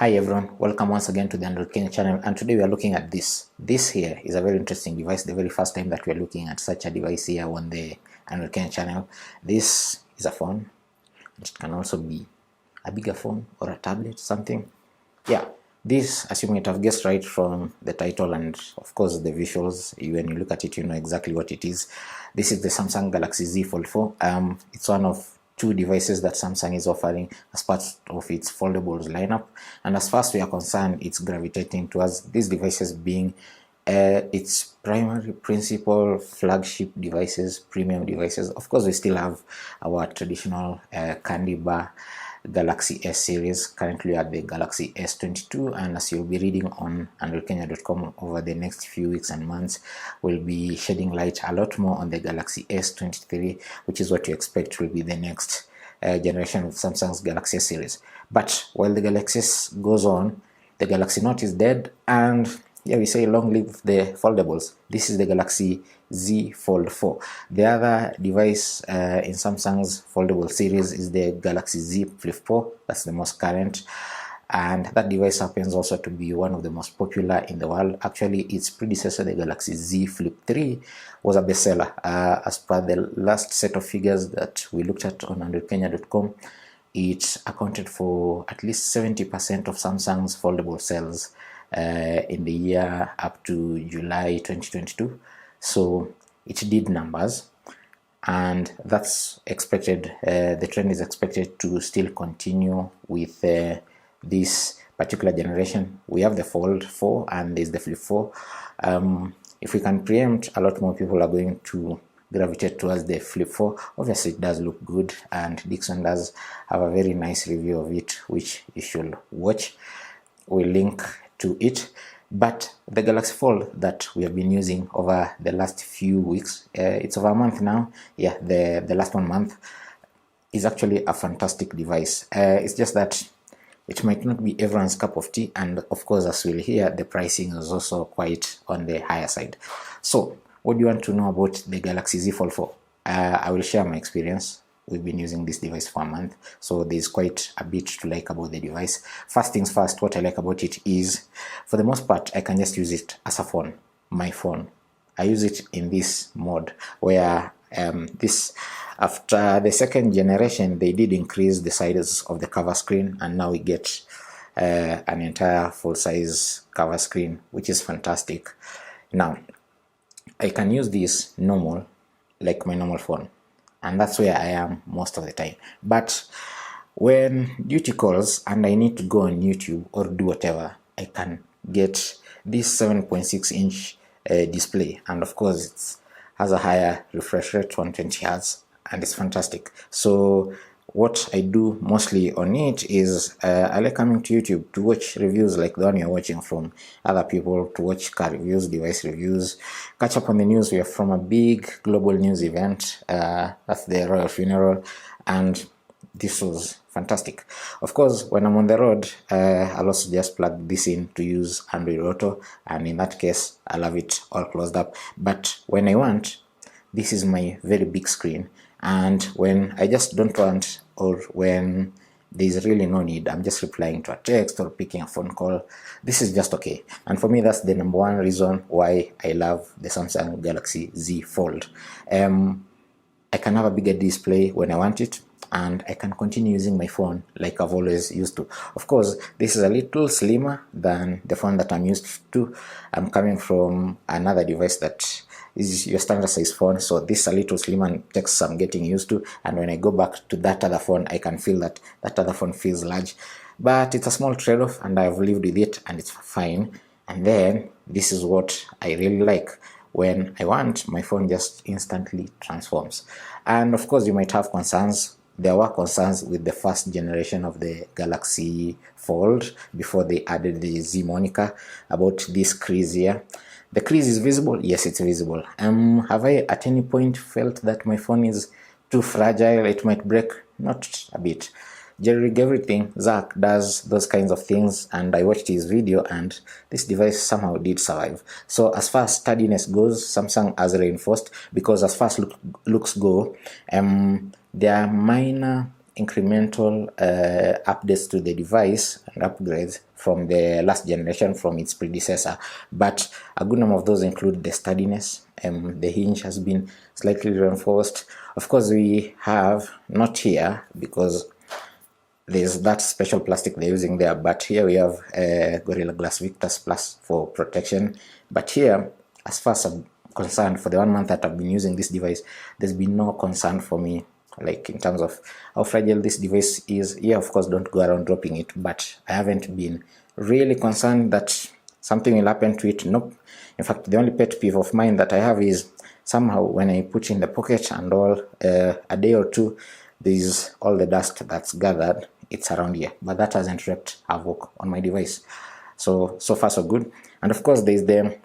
Hi everyone, welcome once again to the Android Kenya channel, and today we are looking at this. This here is a very interesting device, the very first time that we are looking at such a device here on the Android Kenya channel. This is a phone. It can also be a bigger phone or a tablet, something. Yeah, this, as you might have guessed right from the title and of course the visuals, when you look at it you know exactly what it is. This is the Samsung Galaxy Z Fold4. It's one of two devices that Samsung is offering as part of its foldables lineup, and as far as we are concerned, it's gravitating towards these devices being its primary principal flagship devices, premium devices. Of course, we still have our traditional candy bar Galaxy S series, currently at the Galaxy S22, and as you'll be reading on androidkenya.com over the next few weeks and months, we'll be shedding light a lot more on the Galaxy S23, which is what you expect will be the next generation of Samsung's Galaxy S series. But while the Galaxy S goes on, the Galaxy Note is dead, and yeah, we say long live the foldables. This is the Galaxy Z Fold4. The other device in Samsung's foldable series is the Galaxy Z Flip4. That's the most current, and that device happens also to be one of the most popular in the world. Actually, its predecessor, the Galaxy Z Flip3, was a bestseller. As per the last set of figures that we looked at on androidkenya.com, it accounted for at least 70% of Samsung's foldable sales in the year up to July 2022. So it did numbers, and that's expected. The trend is expected to still continue with this particular generation. We have the Fold 4 and there's the Flip 4. If we can preempt, a lot more people are going to gravitate towards the Flip 4. Obviously it does look good, and Dixon does have a very nice review of it, which you should watch. We'll link to it. But the Galaxy Fold that we have been using over the last few weeks, it's over a month now, yeah, the last 1 month, is actually a fantastic device. It's just that it might not be everyone's cup of tea, and of course, as we'll hear, the pricing is also quite on the higher side. So what do you want to know about the Galaxy Z Fold4? I will share my experience. We've been using this device for a month, so there's quite a bit to like about the device. First things first, what I like about it is, for the most part, I can just use it as a phone, my phone. I use it in this mode where after the second generation, they did increase the sizes of the cover screen, and now we get an entire full-size cover screen, which is fantastic. Now, I can use this normal, like my normal phone, and that's where I am most of the time. But when duty calls and I need to go on YouTube or do whatever, I can get this 7.6-inch display, and of course it has a higher refresh rate, 120 Hz, and it's fantastic. So what I do mostly on it is I like coming to YouTube to watch reviews like the one you're watching from other people, to watch car reviews, device reviews, catch up on the news. We are from a big global news event, that's the royal funeral, and this was fantastic. Of course, when I'm on the road, I'll also just plug this in to use Android Auto, and in that case, I'll have it all closed up. But when I want, this is my very big screen, and when I just don't want, or when there's really no need, I'm just replying to a text or picking a phone call, this is just okay. And for me, that's the number one reason why I love the Samsung Galaxy Z Fold. I can have a bigger display when I want it, and I can continue using my phone like I've always used to. Of course, this is a little slimmer than the phone that I'm used to. I'm coming from another device that is your standard size phone, so this is a little slimmer and takes some getting used to, and when I go back to that other phone, I can feel that that other phone feels large. But it's a small trade-off, and I've lived with it, and it's fine. And then this is what I really like. When I want, my phone just instantly transforms. And of course, you might have concerns. There were concerns with the first generation of the Galaxy Fold before they added the Z moniker about this crease here. The crease is visible? Yes, it's visible. Have I at any point felt that my phone is too fragile, it might break? Not a bit. Jerry rig everything. Zach does those kinds of things, and I watched his video, and this device somehow did survive. So as far as sturdiness goes, Samsung has reinforced, because as far as looks go, there are minor incremental updates to the device and upgrades from the last generation from its predecessor, but a good number of those include the sturdiness. The hinge has been slightly reinforced. Of course, we have not here because there's that special plastic they're using there, but here we have Gorilla Glass Victus Plus for protection. But here, as far as I'm concerned, for the 1 month that I've been using this device, there's been no concern for me, like in terms of how fragile this device is. Yeah, of course, don't go around dropping it, but I haven't been really concerned that something will happen to it. Nope. In fact, the only pet peeve of mine that I have is somehow when I put in the pocket and all, a day or two, there's all the dust that's gathered, it's around here, but that hasn't wreaked havoc on my device. So far so good. And of course, there's the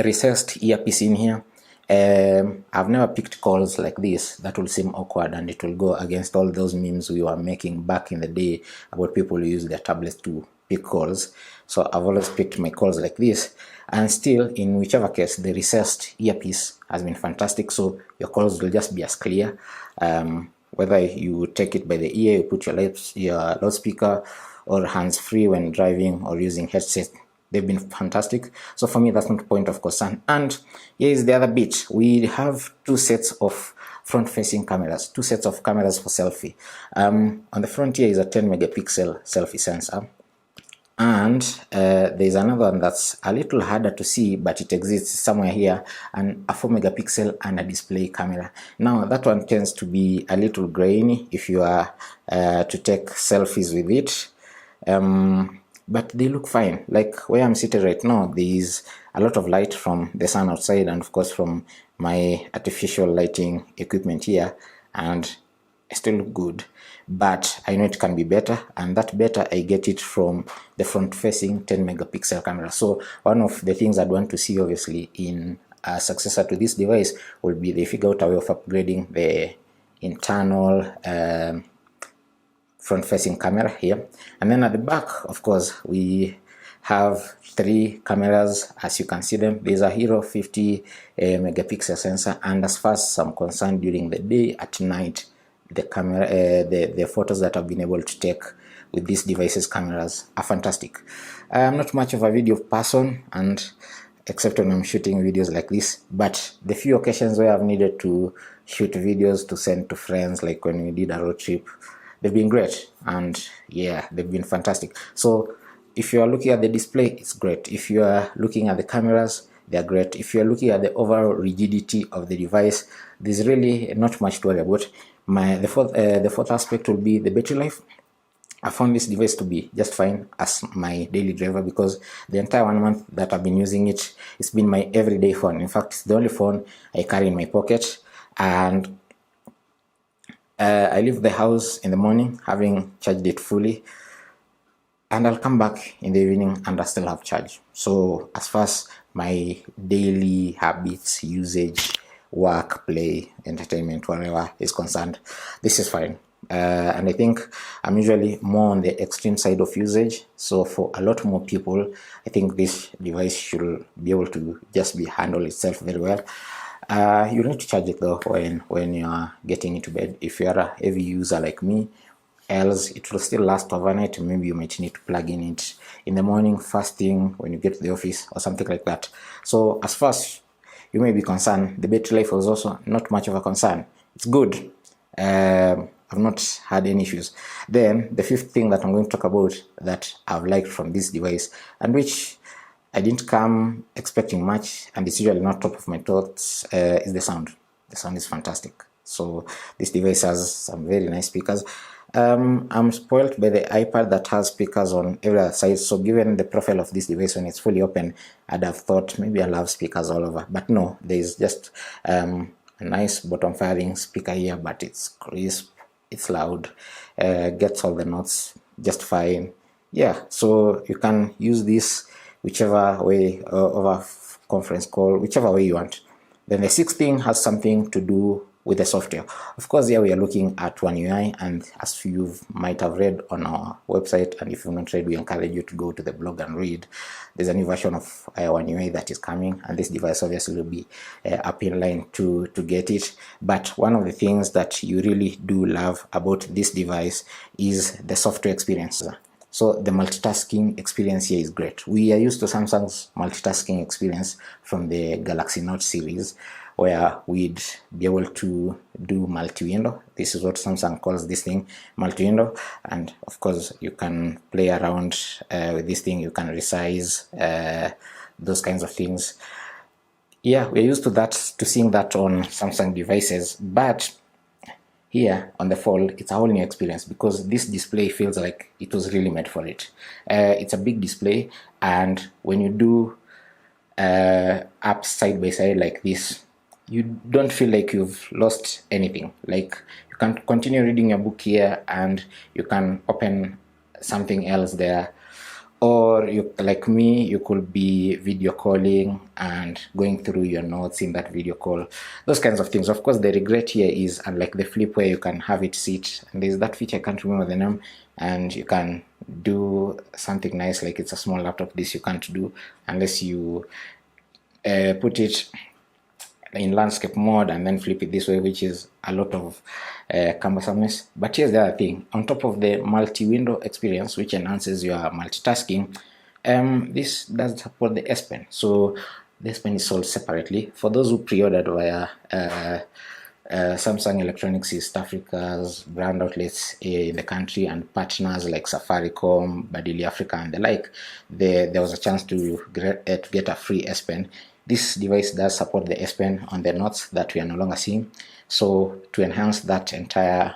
recessed earpiece in here. I've never picked calls like this that will seem awkward, and it will go against all those memes we were making back in the day about people who use their tablets to pick calls. So I've always picked my calls like this, and still, in whichever case, the recessed earpiece has been fantastic, so your calls will just be as clear. Whether you take it by the ear, you put your loudspeaker, or hands-free when driving or using headset, they've been fantastic. So for me, that's not a point of concern. And here is the other bit. We have two sets of front-facing cameras, two sets of cameras for selfie. On the front here is a 10 megapixel selfie sensor. And there's another one that's a little harder to see, but it exists somewhere here, and a 4 megapixel and a display camera. Now that one tends to be a little grainy if you are to take selfies with it, but they look fine. Like where I'm sitting right now, there's a lot of light from the sun outside and of course from my artificial lighting equipment here, and I still look good. But I know it can be better, and that better I get it from the front-facing 10 megapixel camera. So one of the things I'd want to see obviously in a successor to this device will be they figure out a way of upgrading the internal front-facing camera here. And then at the back, of course, we have three cameras as you can see them. There's a Hero 50 megapixel sensor, and as far as I'm concerned, during the day, at night, the camera, the photos that I've been able to take with these devices' cameras are fantastic. I'm not much of a video person, and except when I'm shooting videos like this, but the few occasions where I've needed to shoot videos to send to friends, like when we did a road trip, they've been great, and yeah, they've been fantastic. So if you are looking at the display, it's great. If you are looking at the cameras, they're great. If you're looking at the overall rigidity of the device, there's really not much to worry about. The fourth aspect will be the battery life. I found this device to be just fine as my daily driver, because the entire 1 month that I've been using it, it's been my everyday phone. In fact, it's the only phone I carry in my pocket, and I leave the house in the morning having charged it fully, and I'll come back in the evening and I still have charge. So as far as my daily habits, usage, work, play, entertainment, whatever is concerned, this is fine. And I think I'm usually more on the extreme side of usage, so for a lot more people, I think this device should be able to just handle itself very well. You need to charge it though when you are getting into bed. If you are a heavy user like me, else it will still last overnight. Maybe you might need to plug in it in the morning, first thing when you get to the office or something like that. So as far as you may be concerned, the battery life was also not much of a concern. It's good. I've not had any issues. Then the fifth thing that I'm going to talk about that I've liked from this device, and which I didn't come expecting much, and it's usually not top of my thoughts, is the sound. The sound is fantastic. So this device has some very nice speakers. I'm spoiled by the iPad that has speakers on every other side, so given the profile of this device when it's fully open, I'd have thought maybe I'll have speakers all over, but no, there's just a nice bottom firing speaker here, but it's crisp, it's loud, gets all the notes just fine. Yeah, so you can use this whichever way, over conference call, whichever way you want. Then the sixth thing has something to do with the software. Of course, here we are looking at One UI, and as you might have read on our website, and if you've not read, we encourage you to go to the blog and read. There's a new version of One UI that is coming, and this device obviously will be up in line to get it. But one of the things that you really do love about this device is the software experience. So the multitasking experience here is great. We are used to Samsung's multitasking experience from the Galaxy Note series, where we'd be able to do multi-window. This is what Samsung calls this thing, multi-window. And of course, you can play around with this thing. You can resize those kinds of things. Yeah, we're used to that, to seeing that on Samsung devices, but here on the Fold, it's a whole new experience because this display feels like it was really made for it. It's a big display, and when you do apps side by side like this, you don't feel like you've lost anything. Like, you can continue reading your book here, and you can open something else there. Or you, like me, you could be video calling and going through your notes in that video call, those kinds of things. Of course, the regret here is, unlike the Flip where you can have it sit, and there's that feature, I can't remember the name, and you can do something nice like it's a small laptop. This you can't do unless you put it in landscape mode and then flip it this way, which is a lot of cumbersomeness. But here's the other thing: on top of the multi-window experience, which enhances your multitasking, this does support the S Pen. So the S Pen is sold separately for those who pre-ordered via Samsung Electronics East Africa's brand outlets in the country, and partners like Safaricom, Badili Africa, and the like. There was a chance to get a free S Pen. This device does support the S Pen on the notes that we are no longer seeing. So to enhance that entire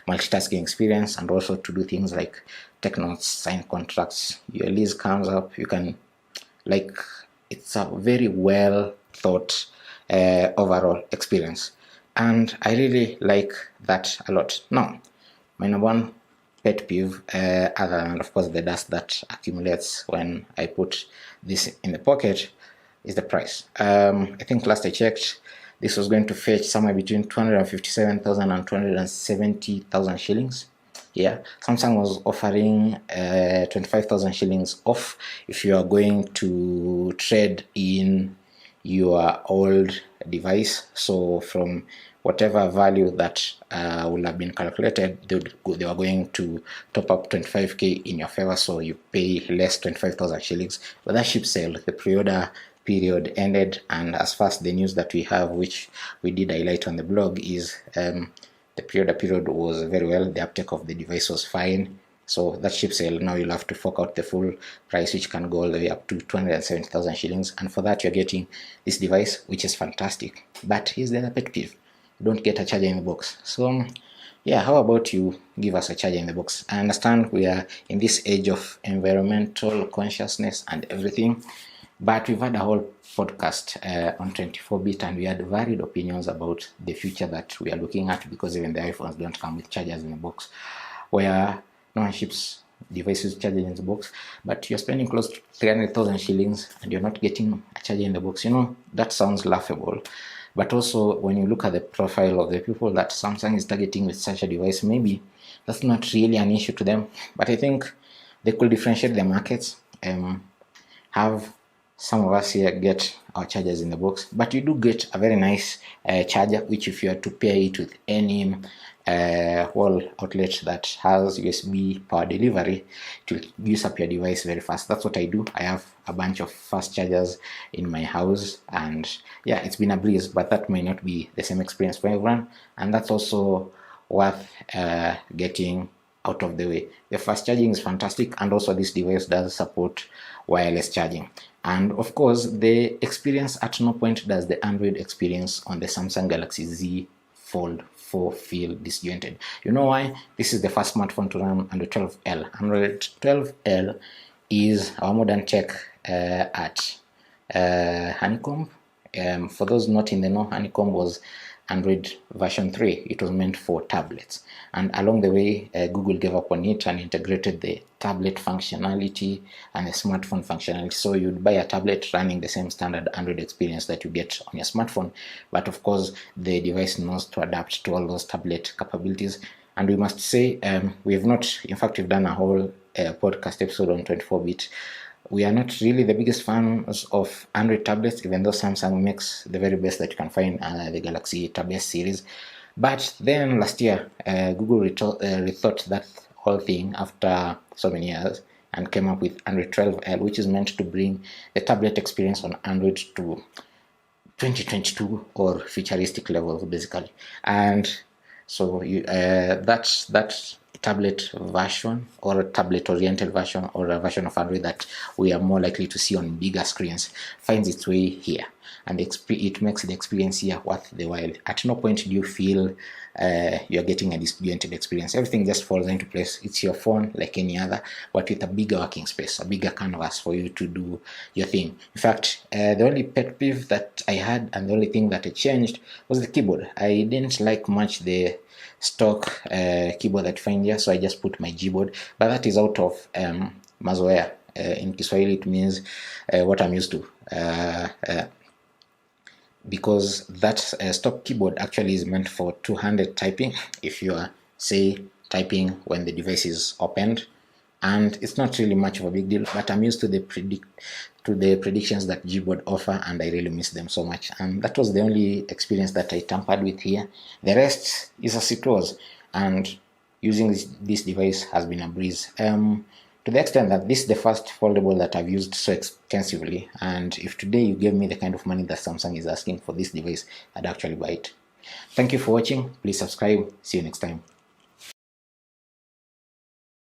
multitasking experience, and also to do things like take notes, sign contracts, your lease comes up, you can, like, it's a very well thought overall experience. And I really like that a lot. Now, my number one pet peeve, other than of course the dust that accumulates when I put this in the pocket, is the price. I think last I checked, this was going to fetch somewhere between 257,000 and 270,000 shillings. Yeah, Samsung was offering 25,000 shillings off if you are going to trade in your old device. So from whatever value that will have been calculated, they were going to top up 25k in your favor, so you pay less 25,000 shillings. But that ship sale, the pre-order period ended, and as far as the news that we have, which we did highlight on the blog, is the pre-order period was very well. The uptake of the device was fine. So that ship sale, now you'll have to fork out the full price, which can go all the way up to 270,000 shillings. And for that, you're getting this device, which is fantastic. But here's the other pet peeve: you don't get a charger in the box. So yeah, how about you give us a charger in the box? I understand we are in this age of environmental consciousness and everything, but we've had a whole podcast on 24-bit, and we had varied opinions about the future that we are looking at, because even the iPhones don't come with chargers in the box, where no one ships devices charging in the box, but you're spending close to 300,000 shillings and you're not getting a charger in the box. You know, that sounds laughable. But also, when you look at the profile of the people that Samsung is targeting with such a device, maybe that's not really an issue to them. But I think they could differentiate their markets, have some of us here get our chargers in the box, but you do get a very nice charger, which if you are to pair it with any wall outlet that has USB power delivery, it will use up your device very fast. That's what I do. I have a bunch of fast chargers in my house, and yeah, it's been a breeze. But that may not be the same experience for everyone, and that's also worth getting out of the way. The fast charging is fantastic, and also this device does support wireless charging. And of course, the experience at no point does the Android experience on the Samsung Galaxy Z Fold4 feel disjointed. You know why? This is the first smartphone to run Android 12L. Android 12L is our modern tech at Honeycomb. For those not in the know, Honeycomb was Android version 3. It was meant for tablets, and along the way Google gave up on it and integrated the tablet functionality and the smartphone functionality. So you'd buy a tablet running the same standard Android experience that you get on your smartphone, but of course the device knows to adapt to all those tablet capabilities. And we must say, we have not, in fact we've done a whole podcast episode on 24-bit. We are not really the biggest fans of Android tablets, even though Samsung makes the very best that you can find, the Galaxy Tab S series. But then last year, Google rethought that whole thing after so many years and came up with Android 12L, which is meant to bring the tablet experience on Android to 2022 or futuristic levels, basically. And so that tablet version, or a tablet oriented version, or a version of Android that we are more likely to see on bigger screens, finds its way here, and it makes the experience here worth the while. At no point do you feel you're getting a disjointed experience. Everything just falls into place. It's your phone like any other, but with a bigger working space, a bigger canvas for you to do your thing. In fact, the only pet peeve that I had, and the only thing that I changed, was the keyboard. I didn't like much the stock keyboard that you find here, so I just put my Gboard, but that is out of mazoea. In Kiswahili it means what I'm used to, because that stock keyboard actually is meant for two-handed typing, if you are, say, typing when the device is opened, and it's not really much of a big deal, but I'm used to the predictions that Gboard offer, and I really miss them so much. And that was the only experience that I tampered with here. The rest is as it was, and using this device has been a breeze, to the extent that this is the first foldable that I've used so extensively. And if today you gave me the kind of money that Samsung is asking for this device, I'd actually buy it. Thank you for watching. Please subscribe. See you next time.